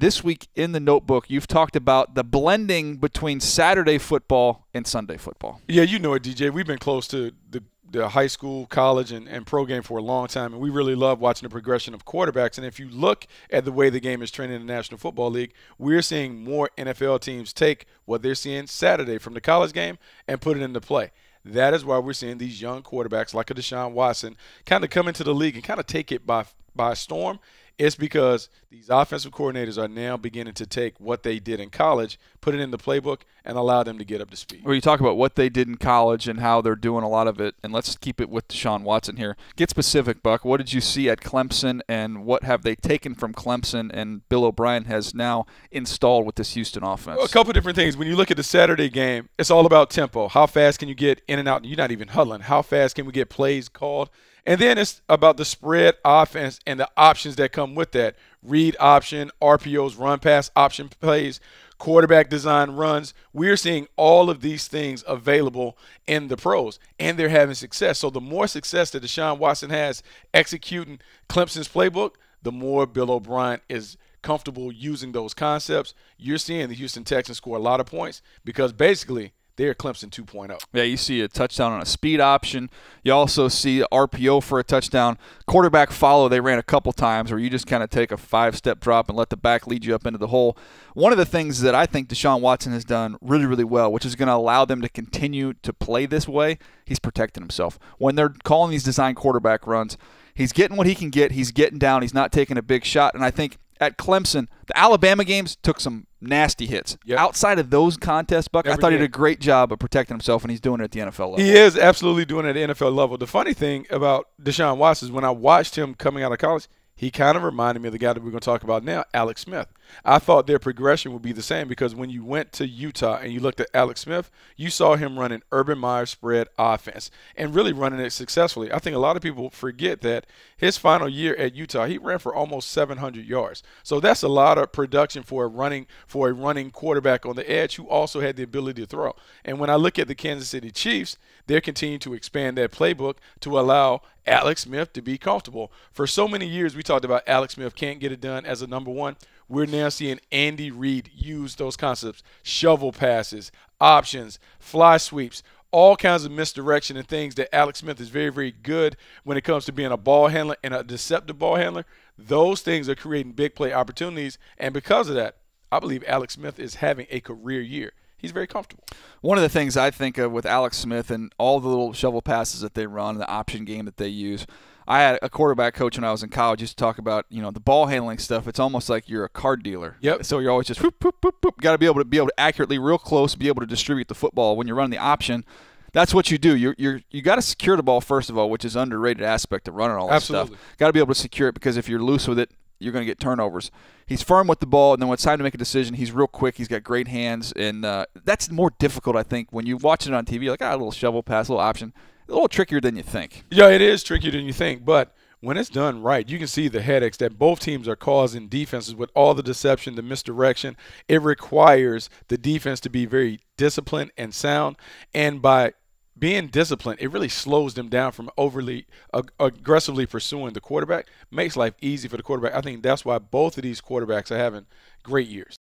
this week in the notebook, you've talked about the blending between Saturday football and Sunday football. Yeah, you know it, DJ. We've been close to the high school, college, and pro game for a long time, and we really love watching the progression of quarterbacks. And if you look at the way the game is trending in the National Football League, we're seeing more NFL teams take what they're seeing Saturday from the college game and put it into play. That is why we're seeing these young quarterbacks like a Deshaun Watson kind of come into the league and kind of take it by storm. It's because these offensive coordinators are now beginning to take what they did in college, put it in the playbook, and allow them to get up to speed. Well, you talk about what they did in college and how they're doing a lot of it, and let's keep it with Deshaun Watson here. Get specific, Buck. What did you see at Clemson, and what have they taken from Clemson and Bill O'Brien has now installed with this Houston offense? Well, a couple of different things. When you look at the Saturday game, it's all about tempo. How fast can you get in and out? You're not even huddling. How fast can we get plays called? And then it's about the spread offense and the options that come with that. Read option, RPOs, run pass option plays, quarterback design runs. We're seeing all of these things available in the pros, and they're having success. So the more success that Deshaun Watson has executing Clemson's playbook, the more Bill O'Brien is comfortable using those concepts. You're seeing the Houston Texans score a lot of points because basically they're Clemson 2.0. Yeah, you see a touchdown on a speed option. You also see RPO for a touchdown. Quarterback follow, they ran a couple times where you just kind of take a 5-step drop and let the back lead you up into the hole. One of the things that I think Deshaun Watson has done really, really well, which is going to allow them to continue to play this way, he's protecting himself. When they're calling these design quarterback runs, he's getting what he can get. He's getting down. He's not taking a big shot. And I think at Clemson, the Alabama games took some nasty hits. Yep. Outside of those contests, Buck, I thought he did a great job of protecting himself, and he's doing it at the NFL level. He is absolutely doing it at the NFL level. The funny thing about Deshaun Watson is when I watched him coming out of college, he kind of reminded me of the guy that we're going to talk about now, Alex Smith. I thought their progression would be the same because when you went to Utah and you looked at Alex Smith, you saw him running Urban Meyer spread offense and really running it successfully. I think a lot of people forget that his final year at Utah, he ran for almost 700 yards. So that's a lot of production for a running quarterback on the edge who also had the ability to throw. And when I look at the Kansas City Chiefs, they're continuing to expand that playbook to allow Alex Smith to be comfortable. For so many years, we talked about Alex Smith can't get it done as a number one. We're now seeing Andy Reid use those concepts, shovel passes, options, fly sweeps, all kinds of misdirection and things that Alex Smith is very, very good when it comes to being a ball handler and a deceptive ball handler. Those things are creating big play opportunities, and because of that, I believe Alex Smith is having a career year. He's very comfortable. One of the things I think of with Alex Smith and all the little shovel passes that they run, the option game that they use, I had a quarterback coach when I was in college used to talk about, the ball handling stuff. It's almost like you're a card dealer. Yep. So you're always just whoop, whoop, whoop, whoop. Got to be able to accurately, real close, be able to distribute the football when you're running the option. That's what you do. You got to secure the ball first of all, which is an underrated aspect of running all this stuff. Got to be able to secure it because if you're loose with it, you're going to get turnovers. He's firm with the ball, and then when it's time to make a decision, he's real quick. He's got great hands, and that's more difficult, I think, when you watch it on TV. You're like, a little shovel pass, a little option. A little trickier than you think. Yeah, it is trickier than you think, but when it's done right, you can see the headaches that both teams are causing defenses with all the deception, the misdirection. It requires the defense to be very disciplined and sound, and by being disciplined, it really slows them down from overly aggressively pursuing the quarterback, makes life easy for the quarterback. I think that's why both of these quarterbacks are having great years.